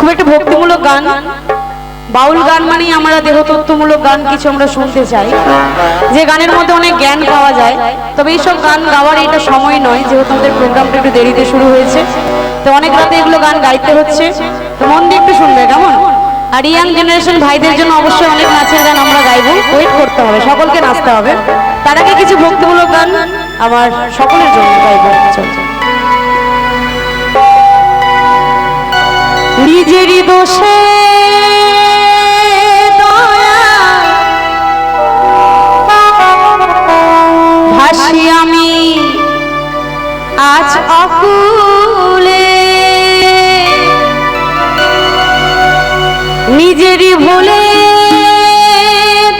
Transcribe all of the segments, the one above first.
খুব একটা ভক্তিমূলক গান, বাউল গান মানেই আমরা দেহতত্ত্বমূলক গান কিছু আমরা শুনতে চাই, যে গানের মধ্যে অনেক জ্ঞান পাওয়া যায়। তবে এইসব গান গাওয়ার এটা সময় নয়, যেহেতু আমাদের প্রোগ্রামটা একটু দেরিতে শুরু হয়েছে, তো অনেক রাতে এগুলো গান গাইতে হচ্ছে, তো মন দিয়ে একটু শুনবে কেমন। আর ইয়াং জেনারেশন ভাইদের জন্য অবশ্যই অনেক নাচের গান আমরা গাইবো, ওয়েট করতে হবে, সকলকে নাচতে হবে। তার আগে কিছু ভক্তিমূলক গান আমার সকলের জন্য গাইবো। নিজেরই দোষে ভাসি আমি আজ অকুলে, নিজেরই ভুলে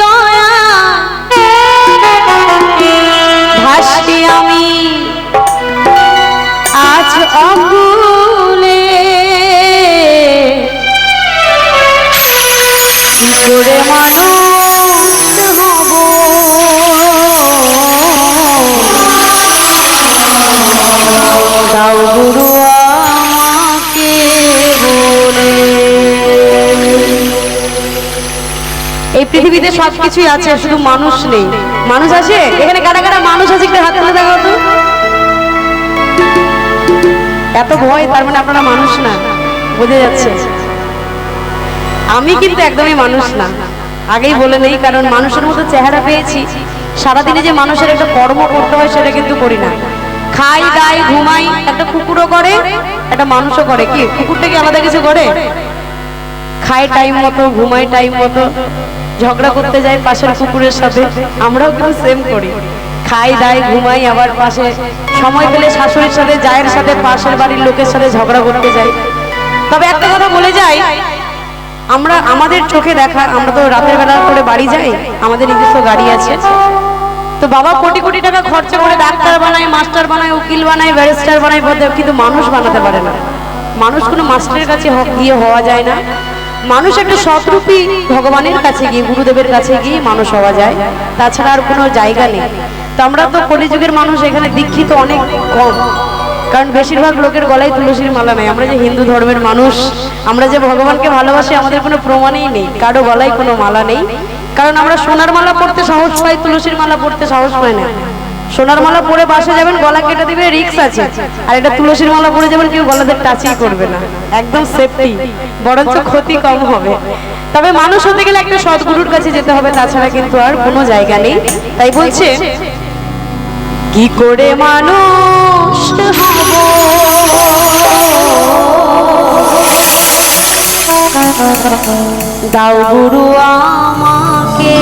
দয়া ভাসি আমি আজ অকুলে, করে মানুষ হব দাও গুরু আমাকে বলে। এই পৃথিবীতে সবকিছুই আছে, শুধু মানুষ নেই। মানুষ আছে এখানে? কারা কারা মানুষ আছে একটু হাত তুলে দেখাও তো। এত ভয়, তার মানে আপনারা মানুষ না, বোঝা যাচ্ছে। আমি কিন্তু একদমই মানুষ না, আগেই বলে নেই, কারণ মানুষের মতো চেহারা পেয়েছি। সারাদিনে যে মানুষের একটা কর্ম করতে হয় সেটা কিন্তু করি না। খাই দাই ঘুমাই, একটা কুকুরও করে, একটা মানুষও করে। কি কুকুরটা কি আলাদা কিছু করে? খায় টাইম মতো, ঘুমাই টাইম মতো, ঝগড়া করতে যাই পাশের কুকুরের সাথে, আমরাও কিন্তু সেম করি। খাই দাই ঘুমাই, আবার পাশে সময় পেলে শাশুড়ির সাথে, জায়ের সাথে, পাশের বাড়ির লোকের সাথে ঝগড়া করতে যাই। তবে একটা কথা বলে যাই, আমরা আমাদের চোখে দেখা, আমরা তো রাতের বেলা করে বাড়ি যাই, আমাদের নিজস্ব গাড়ি আছে। তো বাবা কোটি কোটি টাকা খরচা করে ডাক্তার বানায়, মাস্টার বানায়, উকিল বানায়, ব্যারিস্টার বানায়, কিন্তু মানুষ বানাতে পারে না। মানুষ কোনো মাস্টারের কাছে গিয়ে হওয়া যায় না। মানুষ একটা সৎরূপী ভগবানের কাছে গিয়ে, গুরুদেবের কাছে গিয়ে মানুষ হওয়া যায়, তাছাড়া আর কোনো জায়গা নেই। তো আমরা তো কলিযুগের মানুষ, এখানে দীক্ষিত অনেক কম, কারণ বেশিরভাগ লোকের গলায় তুলসীর মালা নেই। আমরা যে হিন্দু ধর্মের মানুষ, আমরা যে ভগবানকে ভালোবাসি, আমাদের কোনো প্রমাণই নেই, কারো গলায় কোনো মালা নেই। কারণ আমরা সোনার মালা পড়তে সাহস পাই, তুলসীর মালা পড়তে সাহস পাই না। সোনার মালা পরে বাসে যাবেন, গলা কেটে দিবে, রিস্ক আছে। আর এটা তুলসীর মালা পরে যাবেন, কেউ গলাতে টাচই করবে না, একদম সেফটি, বরঞ্চ ক্ষতি কম হবে। তবে মানুষ হতে গেলে একটা সদ্গুরুর কাছে যেতে হবে, তাছাড়া কিন্তু আর কোনো জায়গা নেই। তাই বলছে, কি করে মানুষ হব দাও গুরু আমাকে।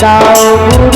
দাও গুরু